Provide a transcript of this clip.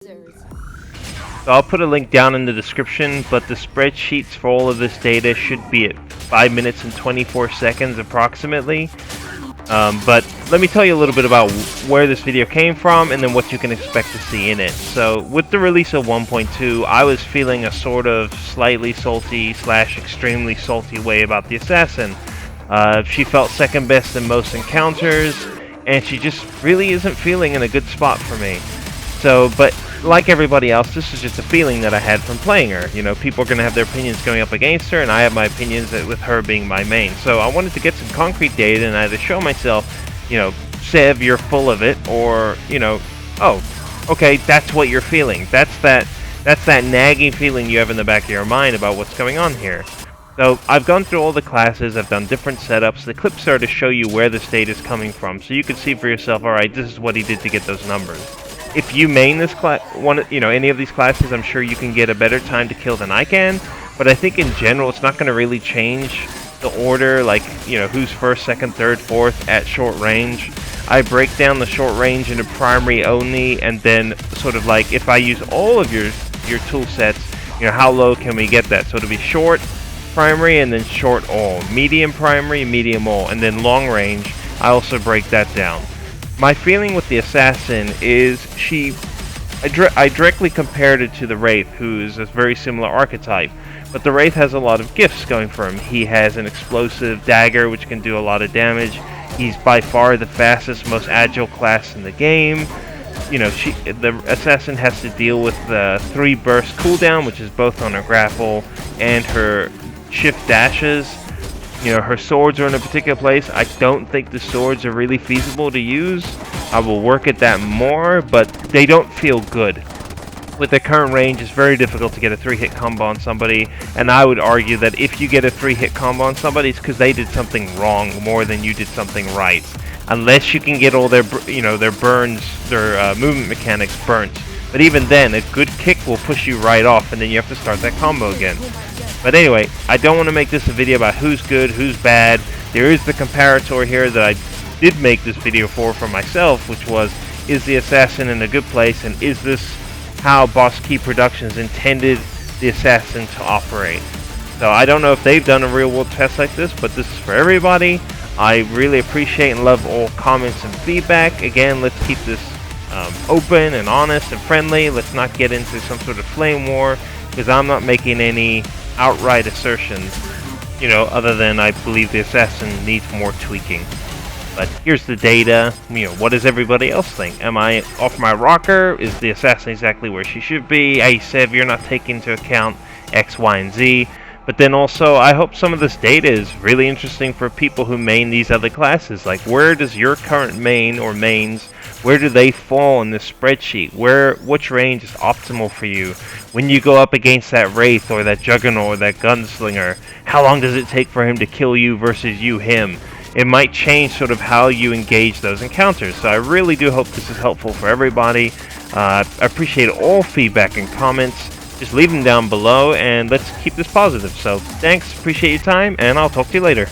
So I'll put a link down in the description, but the spreadsheets for all of this data should be at 5 minutes and 24 seconds approximately. But let me tell you a little bit about where this video came from and then what you can expect to see in it. So with the release of 1.2, I was feeling a sort of slightly salty / extremely salty way about the assassin. She felt second best in most encounters, and she just really isn't feeling in a good spot for me. So, but like everybody else, this is just a feeling that I had from playing her. You know, people are going to have their opinions going up against her, and I have my opinions with her being my main. So I wanted to get some concrete data and either show myself, you know, Sev, you're full of it, or, you know, oh, okay, that's what you're feeling. That's that nagging feeling you have in the back of your mind about what's going on here. So I've gone through all the classes, I've done different setups. The clips are to show you where the state is coming from, so you can see for yourself, alright, this is what he did to get those numbers. If you main this any of these classes, I'm sure you can get a better time to kill than I can. But I think in general, it's not going to really change the order, like, you know, who's first, second, third, fourth at short range. I break down the short range into primary only, and then sort of like if I use all of your tool sets, you know, how low can we get that? So it'll be short, primary, and then short all, medium primary, medium all, and then long range. I also break that down. My feeling with the assassin is I directly compared it to the Wraith, who is a very similar archetype, but the Wraith has a lot of gifts going for him. He has an explosive dagger which can do a lot of damage. He's by far the fastest, most agile class in the game. You know, the assassin has to deal with the 3 burst cooldown, which is both on her grapple and her shift dashes. You know, her swords are in a particular place. I don't think the swords are really feasible to use. I will work at that more, but they don't feel good. With the current range, it's very difficult to get a 3-hit combo on somebody, and I would argue that if you get a 3-hit combo on somebody, it's because they did something wrong more than you did something right. Unless you can get all their, you know, their burns, their movement mechanics burnt. But even then, a good kick will push you right off, and then you have to start that combo again. But anyway, I don't want to make this a video about who's good, who's bad. There is the comparator here that I did make this video for myself, which was, is the assassin in a good place, and is this how Boss Key Productions intended the assassin to operate? So I don't know if they've done a real world test like this, but this is for everybody. I really appreciate and love all comments and feedback. Again, let's keep this open and honest and friendly. Let's not get into some sort of flame war, because I'm not making any outright assertions, you know, other than I believe the assassin needs more tweaking. But here's the data. You know, what does everybody else think? Am I off my rocker? Is the assassin exactly where she should be? Hey, Sev, you're not taking into account X, Y, and Z. But then also, I hope some of this data is really interesting for people who main these other classes. Like, where does your current main or mains, where do they fall in this spreadsheet? Which range is optimal for you? When you go up against that Wraith or that Juggernaut or that Gunslinger, how long does it take for him to kill you versus you him? It might change sort of how you engage those encounters. So I really do hope this is helpful for everybody. I appreciate all feedback and comments. Just leave them down below, and let's keep this positive. So thanks, appreciate your time, and I'll talk to you later.